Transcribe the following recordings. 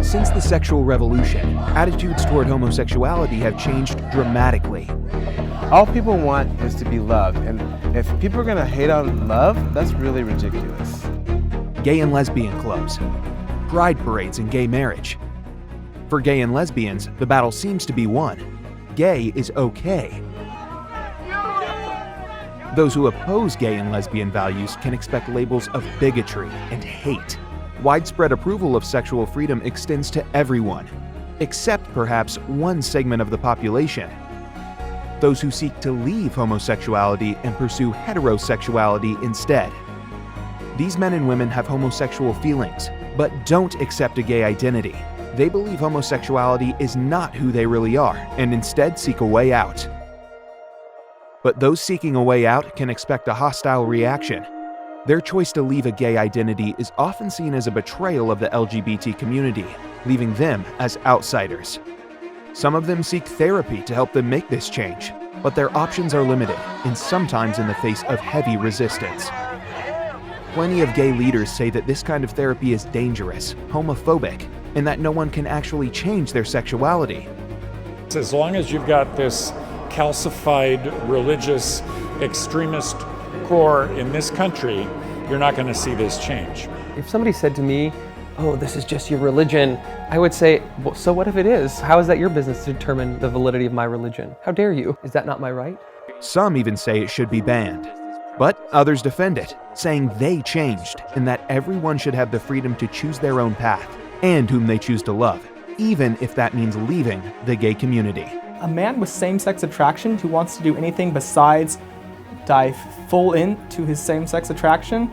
Since the sexual revolution, attitudes toward homosexuality have changed dramatically. All people want is to be loved, and if people are going to hate on love, that's really ridiculous. Gay and lesbian clubs, pride parades and gay marriage. For gay and lesbians, the battle seems to be won. Gay is okay. Those who oppose gay and lesbian values can expect labels of bigotry and hate. Widespread approval of sexual freedom extends to everyone, except perhaps one segment of the population. Those who seek to leave homosexuality and pursue heterosexuality instead. These men and women have homosexual feelings, but don't accept a gay identity. They believe homosexuality is not who they really are, and instead seek a way out. But those seeking a way out can expect a hostile reaction. Their choice to leave a gay identity is often seen as a betrayal of the LGBT community, leaving them as outsiders. Some of them seek therapy to help them make this change, but their options are limited, and sometimes in the face of heavy resistance. Plenty of gay leaders say that this kind of therapy is dangerous, homophobic, and that no one can actually change their sexuality. As long as you've got this calcified religious extremist core in this country, you're not going to see this change. If somebody said to me, "Oh, this is just your religion," I would say, well, so what if it is? How is that your business to determine the validity of my religion? How dare you? Is that not my right? Some even say it should be banned. But others defend it, saying they changed and that everyone should have the freedom to choose their own path and whom they choose to love, even if that means leaving the gay community. A man with same-sex attraction who wants to do anything besides dive full into his same-sex attraction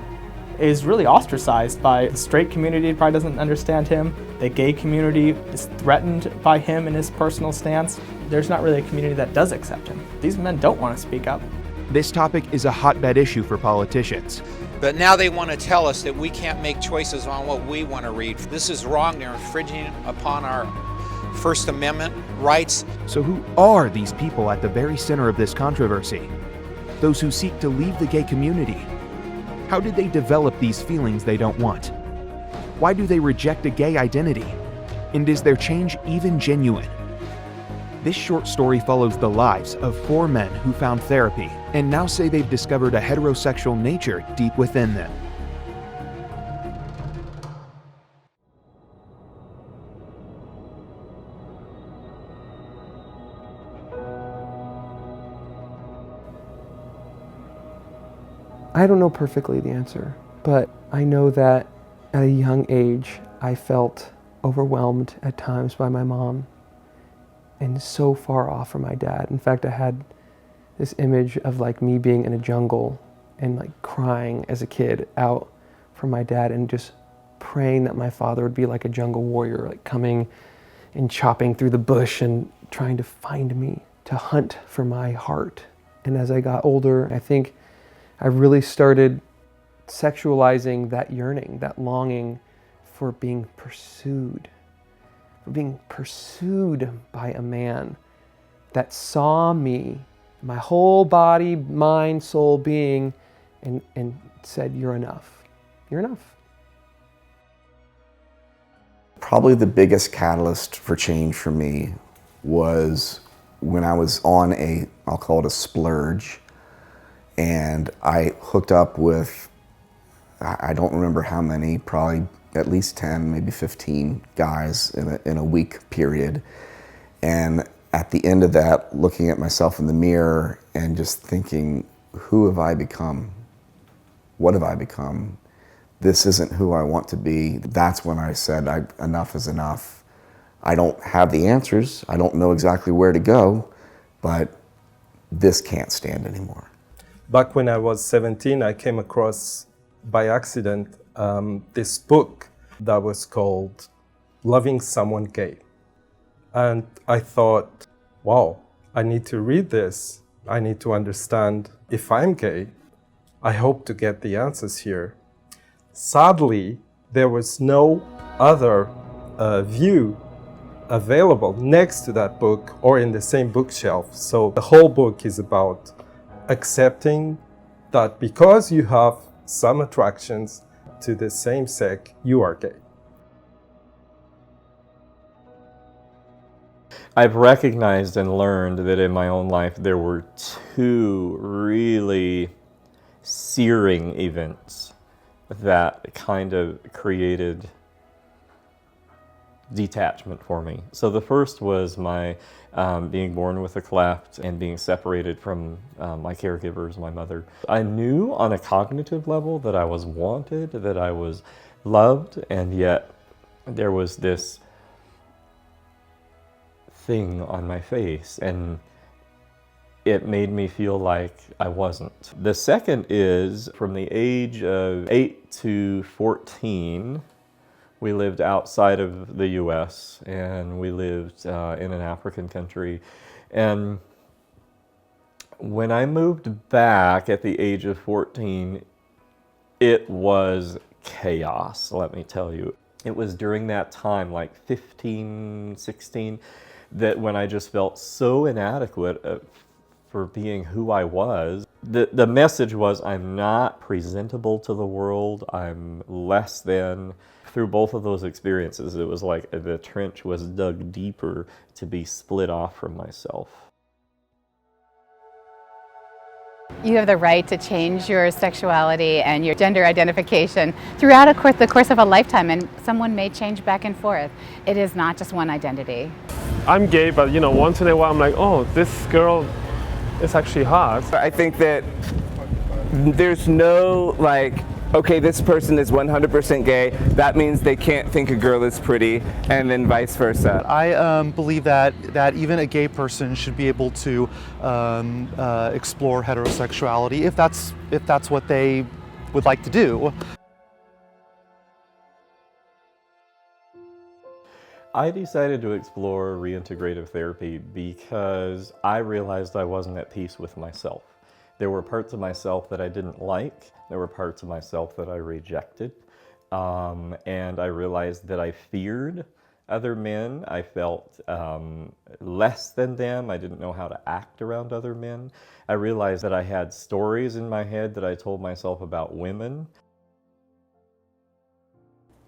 is really ostracized by the straight community. Probably doesn't understand him. The gay community is threatened by him and his personal stance. There's not really a community that does accept him. These men don't want to speak up. This topic is a hotbed issue for politicians. But now they want to tell us that we can't make choices on what we want to read. This is wrong. They're infringing upon our First Amendment rights. So who are these people at the very center of this controversy? Those who seek to leave the gay community. How did they develop these feelings they don't want? Why do they reject a gay identity? And is their change even genuine? This short story follows the lives of 4 men who found therapy and now say they've discovered a heterosexual nature deep within them. I don't know perfectly the answer, but I know that at a young age, I felt overwhelmed at times by my mom and so far off from my dad. In fact, I had this image of like me being in a jungle and like crying as a kid out from my dad and just praying that my father would be like a jungle warrior, like coming and chopping through the bush and trying to find me, to hunt for my heart. And as I got older, I think I really started sexualizing that yearning, that longing for being pursued by a man that saw me, my whole body, mind, soul, being, and said, "You're enough. You're enough." Probably the biggest catalyst for change for me was when I was on I'll call it a splurge, and I hooked up with, I don't remember how many, probably at least 10, maybe 15 guys in a week period. And at the end of that, looking at myself in the mirror and just thinking, who have I become? What have I become? This isn't who I want to be. That's when I said, enough is enough. I don't have the answers. I don't know exactly where to go, but this can't stand anymore. Back when I was 17, I came across, by accident, this book that was called Loving Someone Gay. And I thought, wow, I need to read this. I need to understand if I'm gay. I hope to get the answers here. Sadly, there was no other view available next to that book or in the same bookshelf. So the whole book is about accepting that because you have some attractions to the same sex, you are gay. I've recognized and learned that in my own life there were two really searing events that kind of created detachment for me. So the first was my being born with a cleft and being separated from my caregivers, my mother. I knew on a cognitive level that I was wanted, that I was loved, and yet there was this thing on my face, and it made me feel like I wasn't. The second is from the age of 8 to 14, we lived outside of the US, and we lived in an African country. And when I moved back at the age of 14, it was chaos, let me tell you. It was during that time, like 15, 16, that when I just felt so inadequate for being who I was. The message was, I'm not presentable to the world, I'm less than. Through both of those experiences, it was like the trench was dug deeper to be split off from myself. You have the right to change your sexuality and your gender identification throughout the course of a lifetime, and someone may change back and forth. It is not just one identity. I'm gay, but once in a while I'm like, oh, this girl is actually hot. I think that there's no okay, this person is 100% gay, that means they can't think a girl is pretty, and then vice versa. I believe that even a gay person should be able to explore heterosexuality if that's what they would like to do. I decided to explore reintegrative therapy because I realized I wasn't at peace with myself. There were parts of myself that I didn't like. There were parts of myself that I rejected. And I realized that I feared other men. I felt less than them. I didn't know how to act around other men. I realized that I had stories in my head that I told myself about women.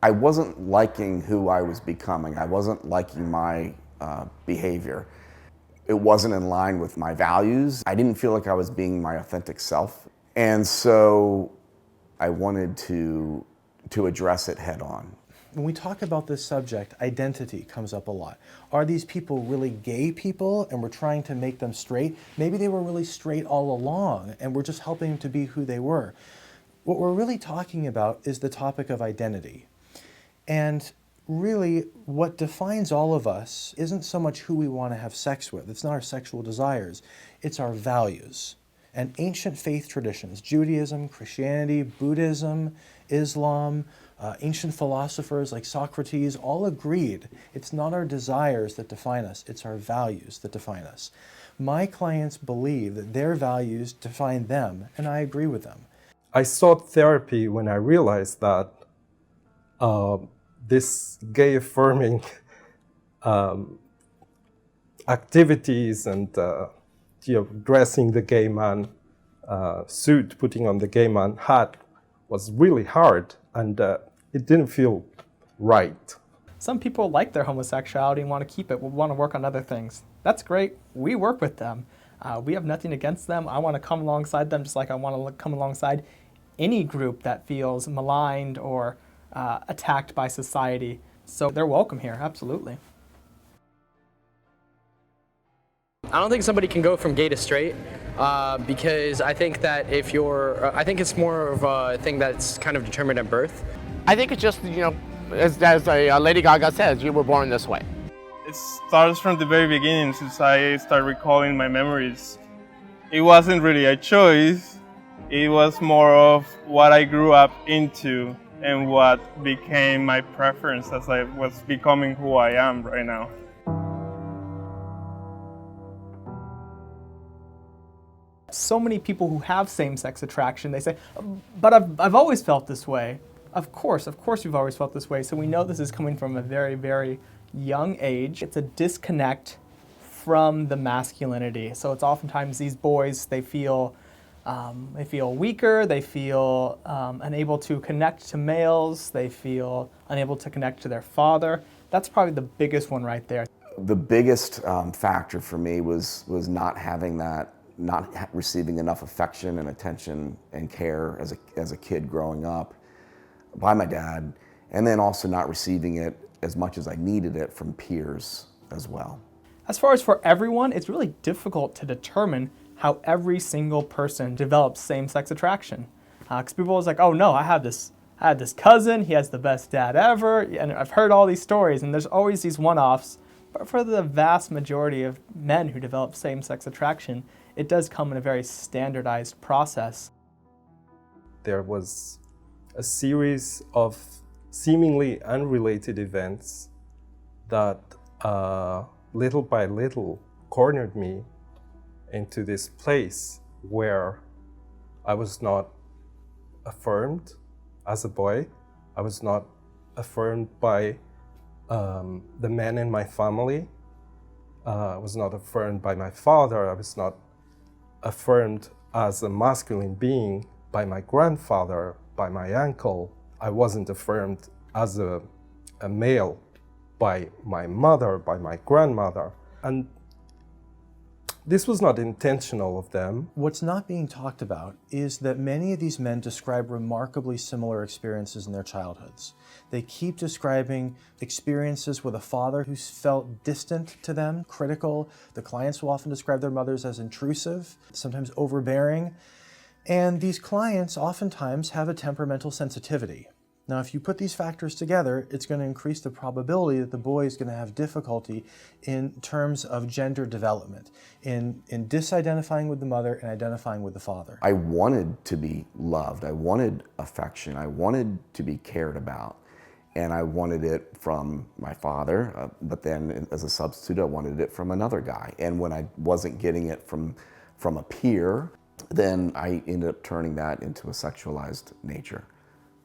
I wasn't liking who I was becoming. I wasn't liking my behavior. It wasn't in line with my values. I didn't feel like I was being my authentic self. And so I wanted to address it head on. When we talk about this subject, identity comes up a lot. Are these people really gay people and we're trying to make them straight? Maybe they were really straight all along and we're just helping them to be who they were. What we're really talking about is the topic of identity. And really, what defines all of us isn't so much who we want to have sex with. It's not our sexual desires. It's our values. And ancient faith traditions, Judaism, Christianity, Buddhism, Islam, ancient philosophers like Socrates, all agreed it's not our desires that define us, it's our values that define us. My clients believe that their values define them, and I agree with them. I sought therapy when I realized that this gay-affirming activities and dressing the gay man suit, putting on the gay man hat was really hard, and it didn't feel right. Some people like their homosexuality and want to keep it, want to work on other things. That's great. We work with them. We have nothing against them. I want to come alongside them just like I want to come alongside any group that feels maligned or attacked by society. So they're welcome here, absolutely. I don't think somebody can go from gay to straight because I think that if you're, I think it's more of a thing that's kind of determined at birth. I think it's just, as Lady Gaga says, you were born this way. It starts from the very beginning, since I start recalling my memories. It wasn't really a choice, it was more of what I grew up into and what became my preference as I was becoming who I am right now. So many people who have same-sex attraction, they say, but I've always felt this way. Of course you've always felt this way. So we know this is coming from a very, very young age. It's a disconnect from the masculinity. So it's oftentimes these boys, they feel weaker, they feel unable to connect to males, they feel unable to connect to their father. That's probably the biggest one right there. The biggest factor for me was not having that, receiving enough affection and attention and care as a kid growing up by my dad, and then also not receiving it as much as I needed it from peers as well. As far as for everyone, it's really difficult to determine how every single person develops same-sex attraction. Because people are always like, oh no, I had this cousin, he has the best dad ever, and I've heard all these stories, and there's always these one-offs. But for the vast majority of men who develop same-sex attraction, it does come in a very standardized process. There was a series of seemingly unrelated events that little by little cornered me into this place where I was not affirmed as a boy. I was not affirmed by the men in my family. I was not affirmed by my father. I was not affirmed as a masculine being by my grandfather, by my uncle. I wasn't affirmed as a male by my mother, by my grandmother. And this was not intentional of them. What's not being talked about is that many of these men describe remarkably similar experiences in their childhoods. They keep describing experiences with a father who's felt distant to them, critical. The clients will often describe their mothers as intrusive, sometimes overbearing. And these clients oftentimes have a temperamental sensitivity. Now, if you put these factors together, it's going to increase the probability that the boy is going to have difficulty in terms of gender development, in disidentifying with the mother and identifying with the father. I wanted to be loved. I wanted affection. I wanted to be cared about. And I wanted it from my father, but then as a substitute, I wanted it from another guy. And when I wasn't getting it from a peer, then I ended up turning that into a sexualized nature.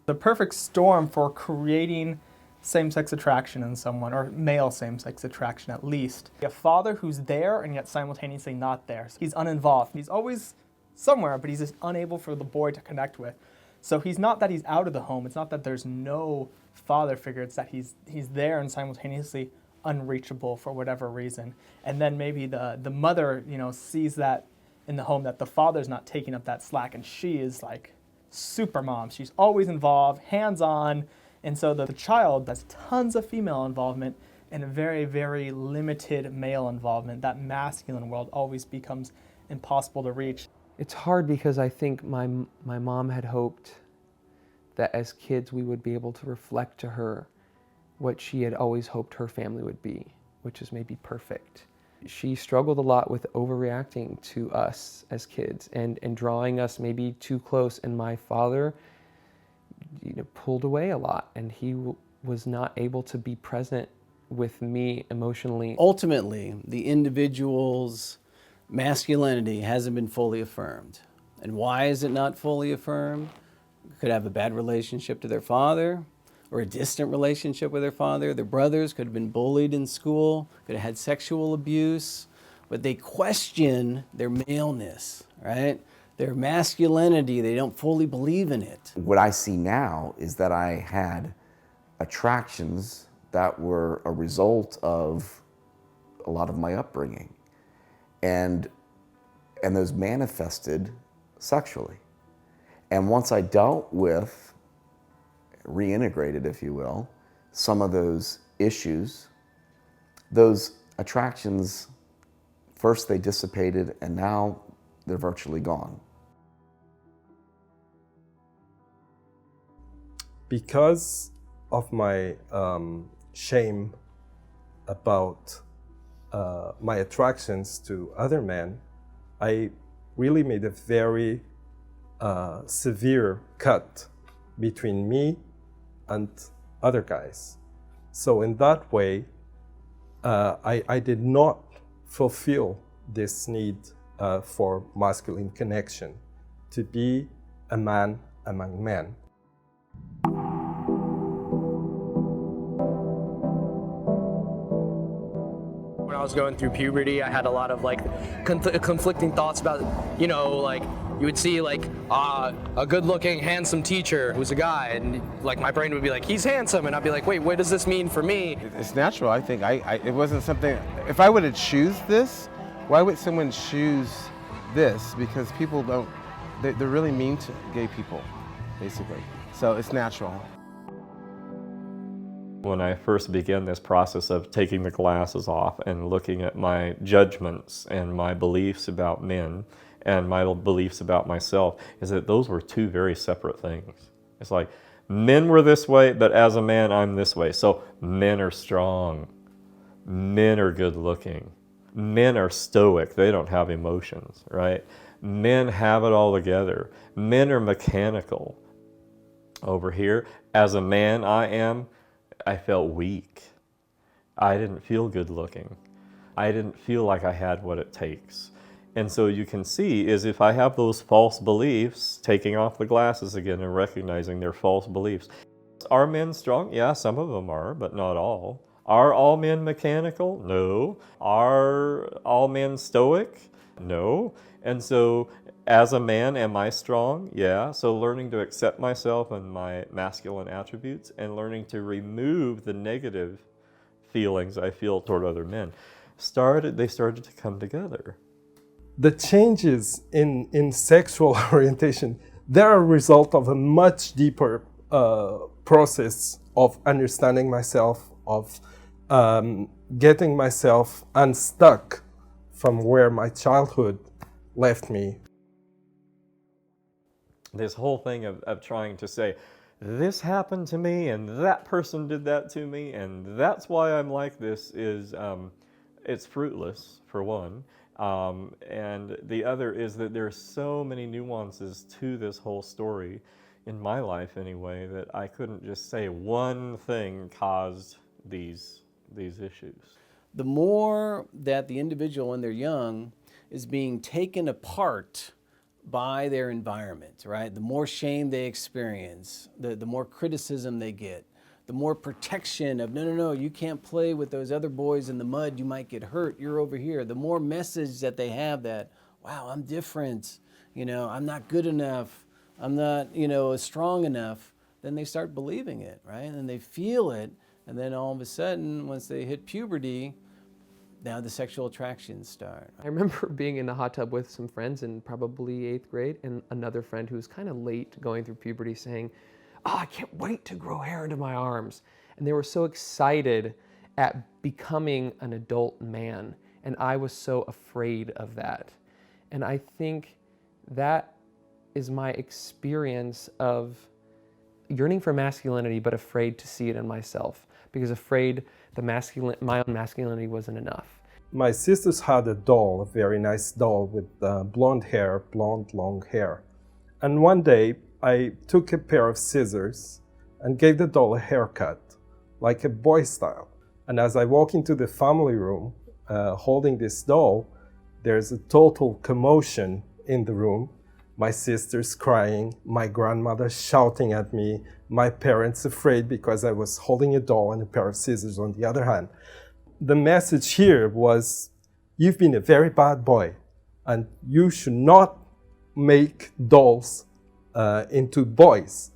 The perfect storm for creating same-sex attraction in someone, or male same-sex attraction at least. A father who's there and yet simultaneously not there. So he's uninvolved. He's always somewhere, but he's just unable for the boy to connect with. So he's not that he's out of the home. It's not that there's no father figure. It's that he's there and simultaneously unreachable for whatever reason. And then maybe the mother, sees that in the home, that the father's not taking up that slack, and she is like super mom. She's always involved, hands-on, and so the child has tons of female involvement and a very, very limited male involvement. That masculine world always becomes impossible to reach. It's hard because I think my mom had hoped that as kids we would be able to reflect to her what she had always hoped her family would be, which is maybe perfect. She struggled a lot with overreacting to us as kids and drawing us maybe too close, and my father pulled away a lot, and he was not able to be present with me emotionally. Ultimately, the individual's masculinity hasn't been fully affirmed. And why is it not fully affirmed? Could have a bad relationship to their father, or a distant relationship with their father. Their brothers could have been bullied in school, could have had sexual abuse, but they question their maleness, right? Their masculinity, they don't fully believe in it. What I see now is that I had attractions that were a result of a lot of my upbringing. And those manifested sexually. And once I dealt with, reintegrated, if you will, some of those issues, those attractions, first they dissipated and now they're virtually gone. Because of my shame about my attractions to other men, I really made a very severe cut between me and other guys. So in that way, I did not fulfill this need for masculine connection, to be a man among men. When I was going through puberty, I had a lot of conflicting thoughts about, you would see like a good-looking, handsome teacher who's a guy, and like my brain would be like, he's handsome, and I'd be like, wait, what does this mean for me? It's natural, I think. It wasn't something, if I were to choose this, why would someone choose this? Because people don't, they're really mean to gay people, basically. So it's natural. When I first began this process of taking the glasses off and looking at my judgments and my beliefs about men and my beliefs about myself, is that those were two very separate things. It's like, men were this way, but as a man, I'm this way. So men are strong. Men are good looking. Men are stoic. They don't have emotions, right? Men have it all together. Men are mechanical. Over here, as a man, I felt weak. I didn't feel good looking. I didn't feel like I had what it takes. And so you can see is if I have those false beliefs, taking off the glasses again and recognizing they're false beliefs. Are men strong? Yeah, some of them are, but not all. Are all men mechanical? No. Are all men stoic? No. And so as a man, am I strong? Yeah. So learning to accept myself and my masculine attributes and learning to remove the negative feelings I feel toward other men, they started to come together. The changes in sexual orientation, they're a result of a much deeper process of understanding myself, of getting myself unstuck from where my childhood left me. This whole thing of trying to say, this happened to me and that person did that to me and that's why I'm like this is, it's fruitless, for one. And the other is that there are so many nuances to this whole story, in my life anyway, that I couldn't just say one thing caused these issues. The more that the individual when they're young is being taken apart by their environment, right? The more shame they experience, the more criticism they get, the more protection of, no, you can't play with those other boys in the mud, you might get hurt, you're over here. The more message that they have that, wow, I'm different, I'm not good enough, I'm not, strong enough, then they start believing it, right? And they feel it, and then all of a sudden, once they hit puberty, now the sexual attractions start. I remember being in the hot tub with some friends in probably 8th grade, and another friend who was kind of late going through puberty saying, I can't wait to grow hair into my arms. And they were so excited at becoming an adult man, and I was so afraid of that. And I think that is my experience of yearning for masculinity, but afraid to see it in myself, because afraid my own masculinity wasn't enough. My sisters had a doll, a very nice doll with blonde, long hair. And one day I took a pair of scissors and gave the doll a haircut, like a boy style. And as I walk into the family room holding this doll, there's a total commotion in the room. My sisters crying, my grandmother shouting at me, my parents afraid because I was holding a doll and a pair of scissors on the other hand. The message here was, you've been a very bad boy and you should not make dolls into boys.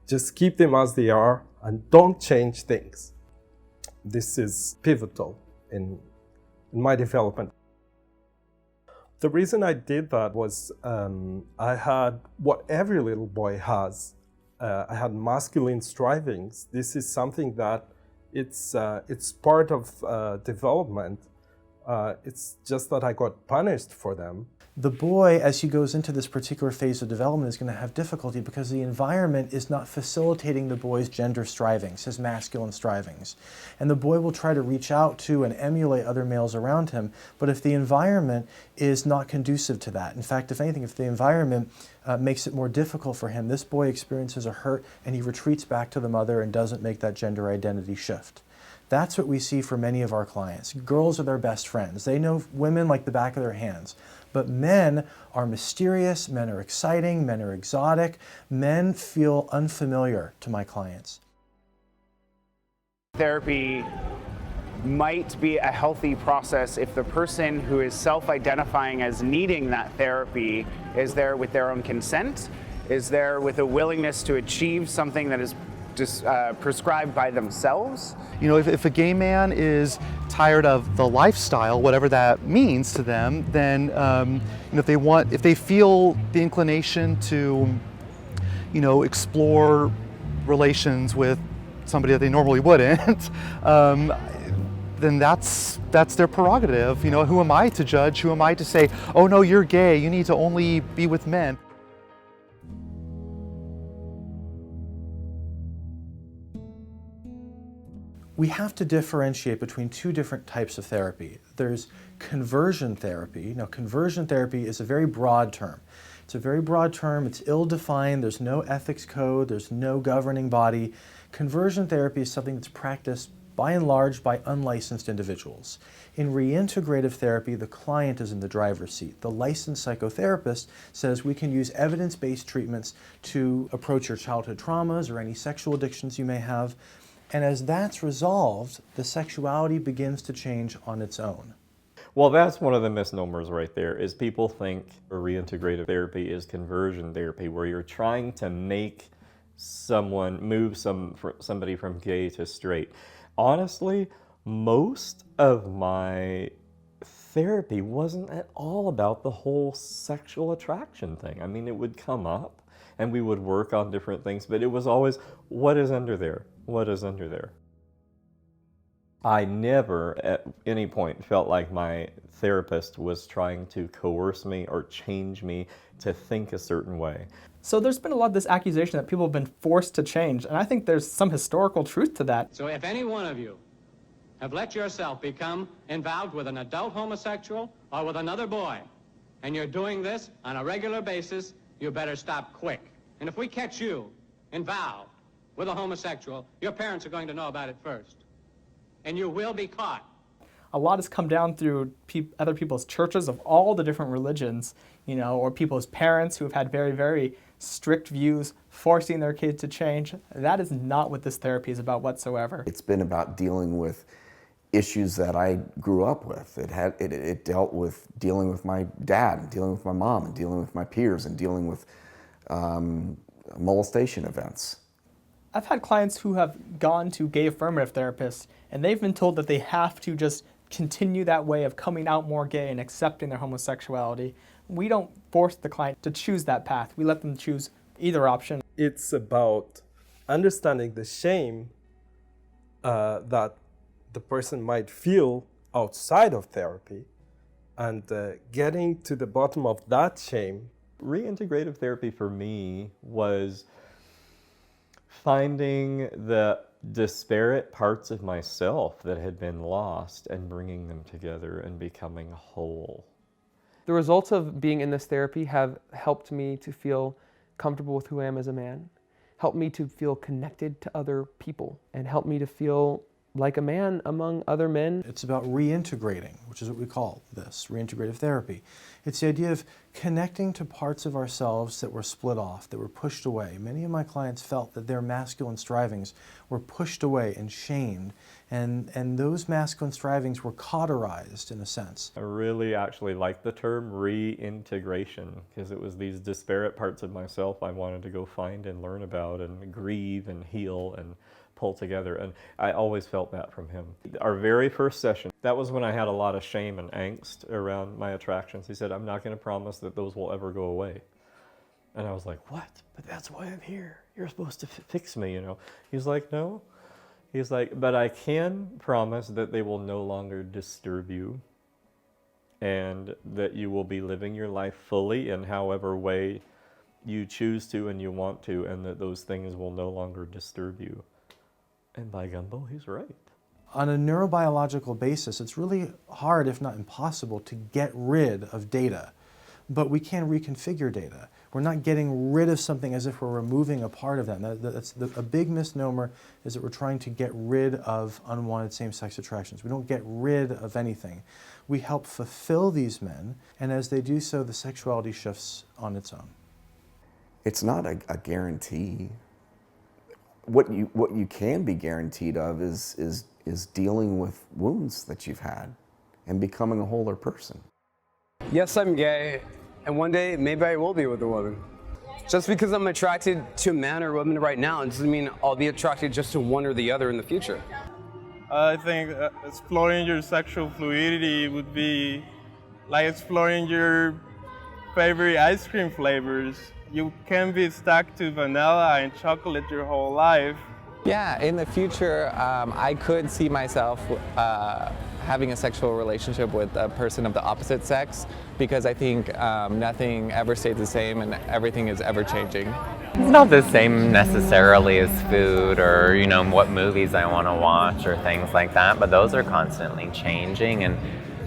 Just keep them as they are and don't change things. This is pivotal in my development. The reason I did that was I had what every little boy has. I had masculine strivings. This is something that it's part of development. It's just that I got punished for them. The boy, as he goes into this particular phase of development, is going to have difficulty because the environment is not facilitating the boy's gender strivings, his masculine strivings. And the boy will try to reach out to and emulate other males around him, but if the environment is not conducive to that, in fact, if anything, if the environment makes it more difficult for him, this boy experiences a hurt and he retreats back to the mother and doesn't make that gender identity shift. That's what we see for many of our clients. Girls are their best friends. They know women like the back of their hands. But men are mysterious, men are exciting, men are exotic, men feel unfamiliar to my clients. Therapy might be a healthy process if the person who is self-identifying as needing that therapy is there with their own consent, is there with a willingness to achieve something that is just prescribed by themselves. You know, if a gay man is tired of the lifestyle, whatever that means to them, then you know, if they feel the inclination to, you know, explore relations with somebody that they normally wouldn't, then that's their prerogative. You know, who am I to judge? Who am I to say, oh no, you're gay, you need to only be with men? We have to differentiate between two different types of therapy. There's conversion therapy. Now, conversion therapy is a very broad term. It's a very broad term, it's ill-defined, there's no ethics code, there's no governing body. Conversion therapy is something that's practiced by and large by unlicensed individuals. In reintegrative therapy, the client is in the driver's seat. The licensed psychotherapist says we can use evidence-based treatments to approach your childhood traumas or any sexual addictions you may have. And as that's resolved, the sexuality begins to change on its own. Well, that's one of the misnomers right there, is people think reintegrative therapy is conversion therapy, where you're trying to make someone move somebody from gay to straight. Honestly, most of my therapy wasn't at all about the whole sexual attraction thing. I mean, it would come up and we would work on different things, but it was always, what is under there? What is under there? I never at any point felt like my therapist was trying to coerce me or change me to think a certain way. So there's been a lot of this accusation that people have been forced to change, and I think there's some historical truth to that. So if any one of you have let yourself become involved with an adult homosexual or with another boy, and you're doing this on a regular basis, you better stop quick. And if we catch you involved with a homosexual, your parents are going to know about it first. And you will be caught. A lot has come down through other people's churches of all the different religions, you know, or people's parents who have had very, very strict views, forcing their kids to change. That is not what this therapy is about whatsoever. It's been about dealing with issues that I grew up with. It dealt with dealing with my dad, and dealing with my mom, and dealing with my peers, and dealing with molestation events. I've had clients who have gone to gay affirmative therapists, and they've been told that they have to just continue that way of coming out more gay and accepting their homosexuality. We don't force the client to choose that path. We let them choose either option. It's about understanding the shame that the person might feel outside of therapy and getting to the bottom of that shame. Reintegrative therapy for me was finding the disparate parts of myself that had been lost and bringing them together and becoming whole. The results of being in this therapy have helped me to feel comfortable with who I am as a man, helped me to feel connected to other people, and helped me to feel like a man among other men. It's about reintegrating, which is what we call this, reintegrative therapy. It's the idea of connecting to parts of ourselves that were split off, that were pushed away. Many of my clients felt that their masculine strivings were pushed away and shamed, and those masculine strivings were cauterized in a sense. I really actually liked the term reintegration, because it was these disparate parts of myself I wanted to go find and learn about and grieve and heal and pull together, and I always felt that from him. Our very first session, that was when I had a lot of shame and angst around my attractions. He said, I'm not going to promise that those will ever go away. And I was like, what? But that's why I'm here. You're supposed to fix me, you know. He's like, no. He's like, but I can promise that they will no longer disturb you and that you will be living your life fully in however way you choose to and you want to, and that those things will no longer disturb you. And by gumbo, he's right. On a neurobiological basis, it's really hard, if not impossible, to get rid of data. But we can reconfigure data. We're not getting rid of something as if we're removing a part of that. A big misnomer is that we're trying to get rid of unwanted same-sex attractions. We don't get rid of anything. We help fulfill these men, and as they do so, the sexuality shifts on its own. It's not a guarantee. What you can be guaranteed of is is dealing with wounds that you've had and becoming a wholer person. Yes, I'm gay, and one day maybe I will be with a woman. Just because I'm attracted to a man or woman right now, it doesn't mean I'll be attracted just to one or the other in the future. I think exploring your sexual fluidity would be like exploring your favorite ice cream flavors. You can't be stuck to vanilla and chocolate your whole life. Yeah, in the future, I could see myself having a sexual relationship with a person of the opposite sex, because I think nothing ever stays the same and everything is ever changing. It's not the same necessarily as food or, you know, what movies I want to watch or things like that, but those are constantly changing and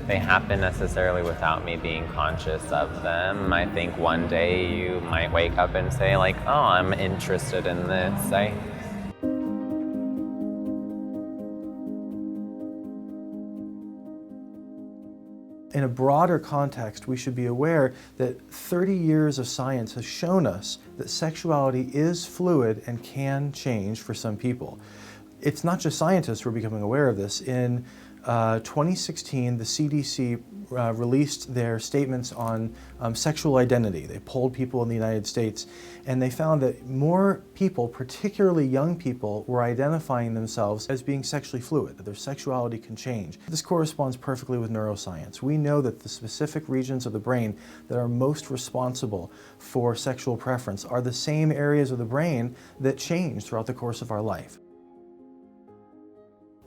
they happen necessarily without me being conscious of them. I think one day you might wake up and say like, oh, I'm interested in this. In a broader context, we should be aware that 30 years of science has shown us that sexuality is fluid and can change for some people. It's not just scientists who are becoming aware of this. In 2016, the CDC released their statements on sexual identity. They polled people in the United States, and they found that more people, particularly young people, were identifying themselves as being sexually fluid, that their sexuality can change. This corresponds perfectly with neuroscience. We know that the specific regions of the brain that are most responsible for sexual preference are the same areas of the brain that change throughout the course of our life.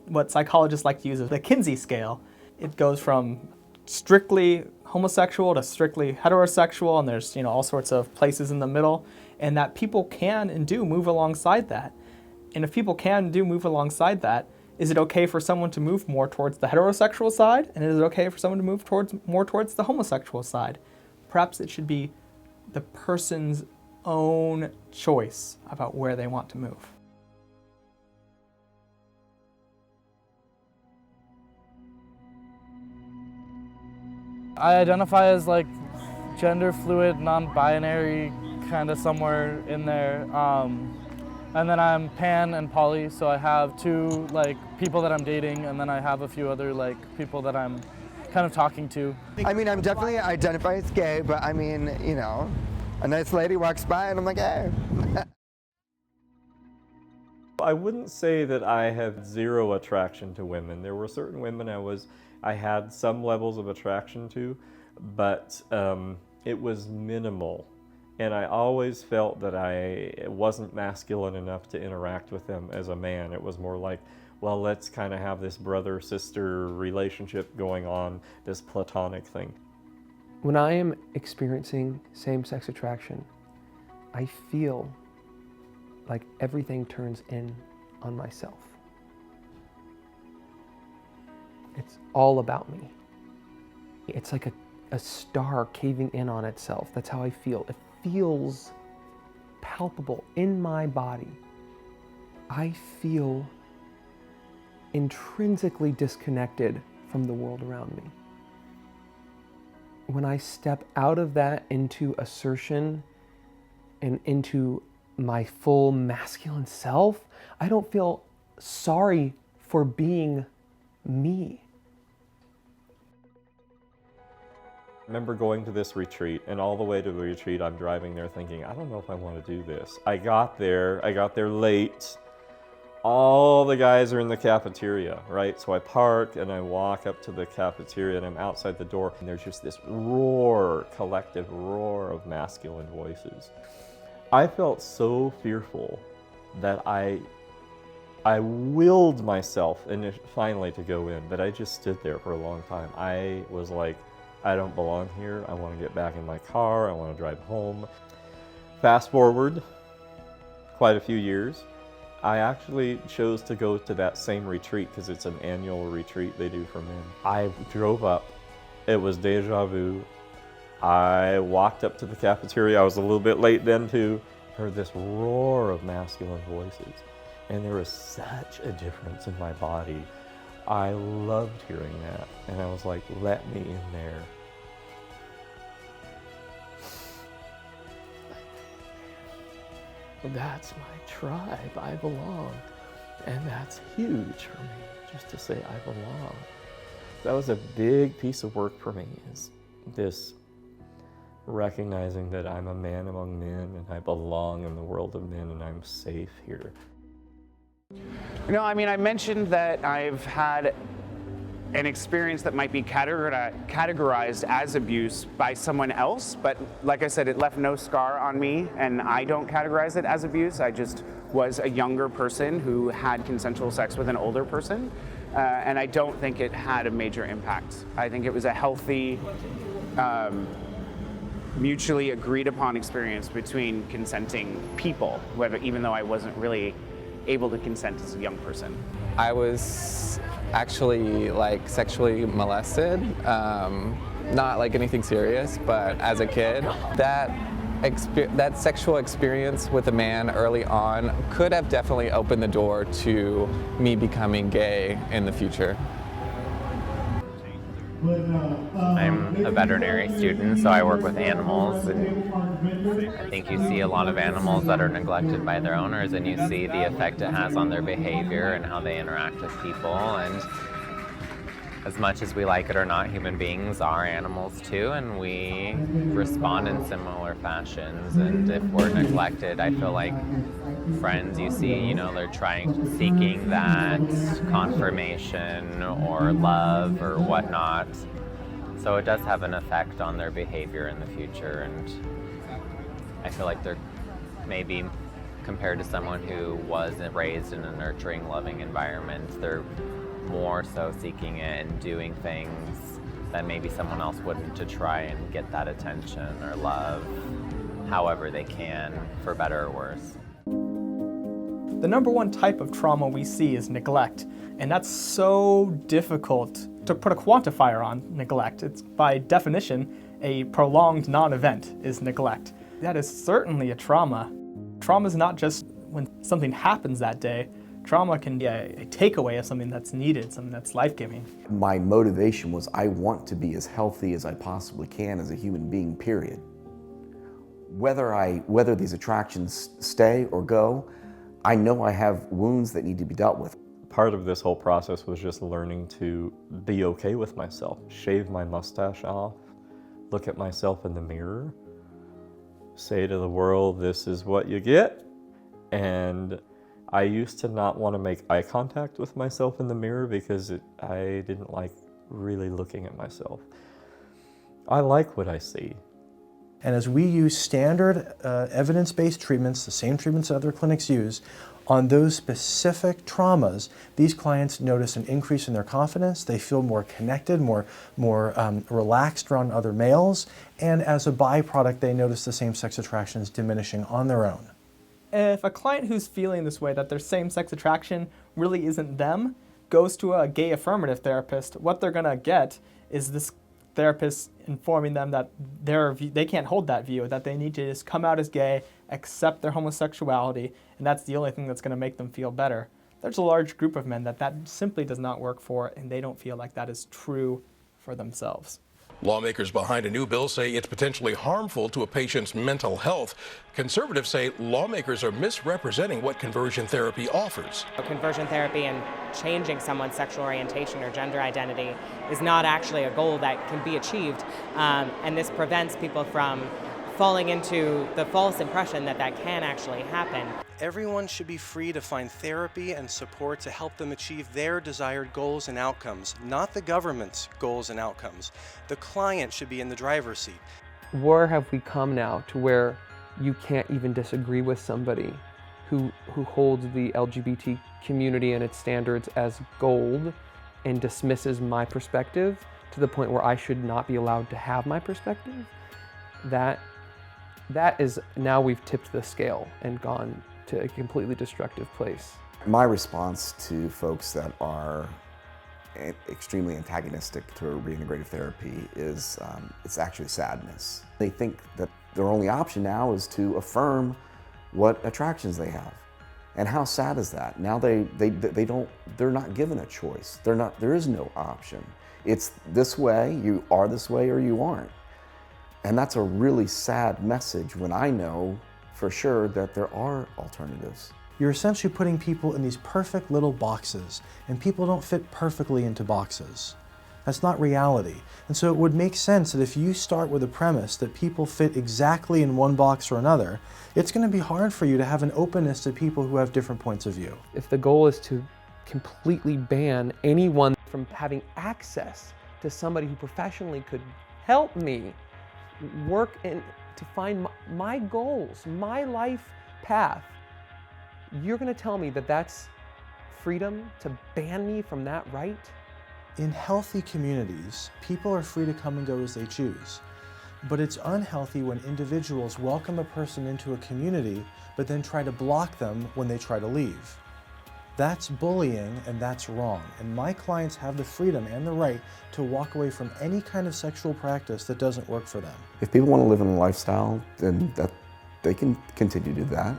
What psychologists like to use is the Kinsey scale. It goes from strictly homosexual to strictly heterosexual, and there's all sorts of places in the middle, and that people can and do move alongside that. And if people can and do move alongside that, is it okay for someone to move more towards the heterosexual side, and is it okay for someone to move more towards the homosexual side? Perhaps it should be the person's own choice about where they want to move. I identify as like gender fluid, non-binary, kind of somewhere in there. And then I'm pan and poly, so I have two like people that I'm dating, and then I have a few other like people that I'm kind of talking to. I mean, I'm definitely identify as gay, but I mean, a nice lady walks by and I'm like, hey. I wouldn't say that I have zero attraction to women. There were certain women I had some levels of attraction to, but it was minimal. And I always felt that I wasn't masculine enough to interact with them as a man. It was more like, well, let's kind of have this brother-sister relationship going on, this platonic thing. When I am experiencing same-sex attraction, I feel like everything turns in on myself. It's all about me. It's like a star caving in on itself. That's how I feel. It feels palpable in my body. I feel intrinsically disconnected from the world around me. When I step out of that into assertion and into my full masculine self, I don't feel sorry for being me. I remember going to this retreat, and all the way to the retreat I'm driving there thinking, I don't know if I want to do this. I got there late. All the guys are in the cafeteria, right? So I park and I walk up to the cafeteria and I'm outside the door, and there's just this roar, collective roar of masculine voices. I felt so fearful that I willed myself finally to go in, but I just stood there for a long time. I was like, I don't belong here. I want to get back in my car. I want to drive home. Fast forward quite a few years. I actually chose to go to that same retreat because it's an annual retreat they do for men. I drove up. It was deja vu. I walked up to the cafeteria. I was a little bit late then too. Heard this roar of masculine voices. And there was such a difference in my body. I loved hearing that. And I was like, let me in there. That's my tribe. I belong. And that's huge for me. just to say I belong. That was a big piece of work for me, is this recognizing that I'm a man among men and I belong in the world of men and I'm safe here. You know, I mean, I mentioned that I've had an experience that might be categorized as abuse by someone else, but like I said, it left no scar on me, and I don't categorize it as abuse. I just was a younger person who had consensual sex with an older person, and I don't think it had a major impact. I think it was a healthy, mutually agreed upon experience between consenting people, even though I wasn't really able to consent as a young person. I was actually like sexually molested, not like anything serious, but as a kid, that sexual experience with a man early on could have definitely opened the door to me becoming gay in the future. I'm a veterinary student, so I work with animals, and I think you see a lot of animals that are neglected by their owners, and you see the effect it has on their behavior and how they interact with people. And as much as we like it or not, human beings are animals too, and we respond in similar fashions. And if we're neglected, I feel like friends you see, you know, they're seeking that confirmation or love or whatnot. So it does have an effect on their behavior in the future, and I feel like they're maybe compared to someone who was raised in a nurturing, loving environment, they're more so seeking it and doing things that maybe someone else wouldn't, to try and get that attention or love however they can, for better or worse. The number one type of trauma we see is neglect, and that's so difficult to put a quantifier on neglect. It's by definition a prolonged non-event is neglect. That is certainly a trauma. Trauma is not just when something happens that day. Trauma can be a takeaway of something that's needed, something that's life-giving. My motivation was I want to be as healthy as I possibly can as a human being, period. Whether these attractions stay or go, I know I have wounds that need to be dealt with. Part of this whole process was just learning to be okay with myself, shave my mustache off, look at myself in the mirror, say to the world, this is what you get. And I used to not want to make eye contact with myself in the mirror because I didn't like really looking at myself. I like what I see. And as we use standard evidence-based treatments, the same treatments other clinics use, on those specific traumas, these clients notice an increase in their confidence, they feel more connected, more relaxed around other males, and as a byproduct, they notice the same-sex attractions diminishing on their own. If a client who's feeling this way, that their same-sex attraction really isn't them, goes to a gay affirmative therapist, what they're gonna get is this therapist informing them that they can't hold that view, that they need to just come out as gay, accept their homosexuality, and that's the only thing that's gonna make them feel better. There's a large group of men that simply does not work for, and they don't feel like that is true for themselves. Lawmakers behind a new bill say it's potentially harmful to a patient's mental health. Conservatives say lawmakers are misrepresenting what conversion therapy offers. Conversion therapy and changing someone's sexual orientation or gender identity is not actually a goal that can be achieved, and this prevents people from falling into the false impression that that can actually happen. Everyone should be free to find therapy and support to help them achieve their desired goals and outcomes, not the government's goals and outcomes. The client should be in the driver's seat. Where have we come now to where you can't even disagree with somebody who holds the LGBT community and its standards as gold and dismisses my perspective to the point where I should not be allowed to have my perspective? That is, now we've tipped the scale and gone to a completely destructive place. My response to folks that are extremely antagonistic to reintegrative therapy is it's actually sadness. They think that their only option now is to affirm what attractions they have. And how sad is that? Now they're not given a choice. There is no option. It's this way, you are this way or you aren't. And that's a really sad message when I know for sure that there are alternatives. You're essentially putting people in these perfect little boxes, and people don't fit perfectly into boxes. That's not reality. And so it would make sense that if you start with a premise that people fit exactly in one box or another, it's going to be hard for you to have an openness to people who have different points of view. If the goal is to completely ban anyone from having access to somebody who professionally could help me work in to find my goals, my life path, you're going to tell me that that's freedom to ban me from that right? In healthy communities, people are free to come and go as they choose. But it's unhealthy when individuals welcome a person into a community, but then try to block them when they try to leave. That's bullying, and that's wrong. And my clients have the freedom and the right to walk away from any kind of sexual practice that doesn't work for them. If people want to live in a lifestyle, then they can continue to do that.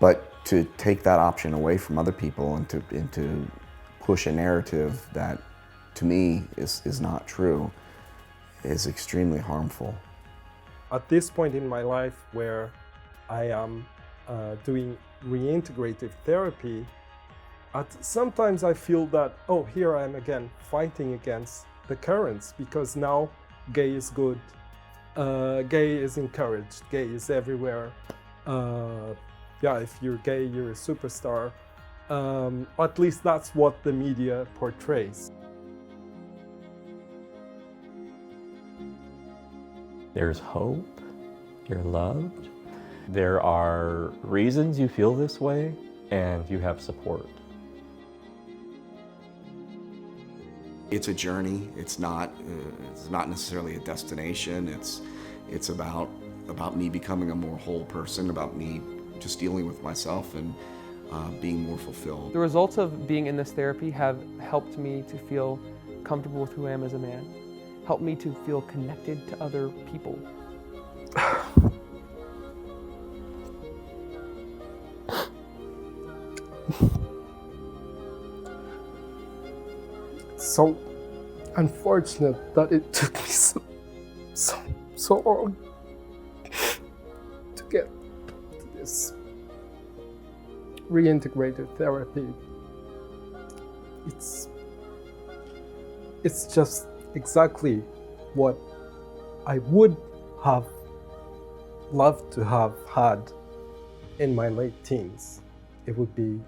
But to take that option away from other people and to push a narrative that, to me, is not true, is extremely harmful. At this point in my life where I am doing reintegrative therapy, sometimes I feel that, oh, here I am again fighting against the currents, because now gay is good, gay is encouraged, gay is everywhere. Yeah, if you're gay, you're a superstar. At least that's what the media portrays. There's hope, you're loved. There are reasons you feel this way, and you have support. It's a journey. It's not necessarily a destination. It's about me becoming a more whole person, about me just dealing with myself and being more fulfilled. The results of being in this therapy have helped me to feel comfortable with who I am as a man, helped me to feel connected to other people. So unfortunate that it took me so long to get to this reintegrated therapy. It's just exactly what I would have loved to have had in my late teens. It would be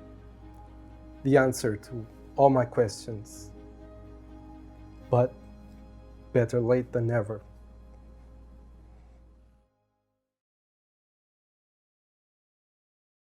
the answer to all my questions. But better late than never.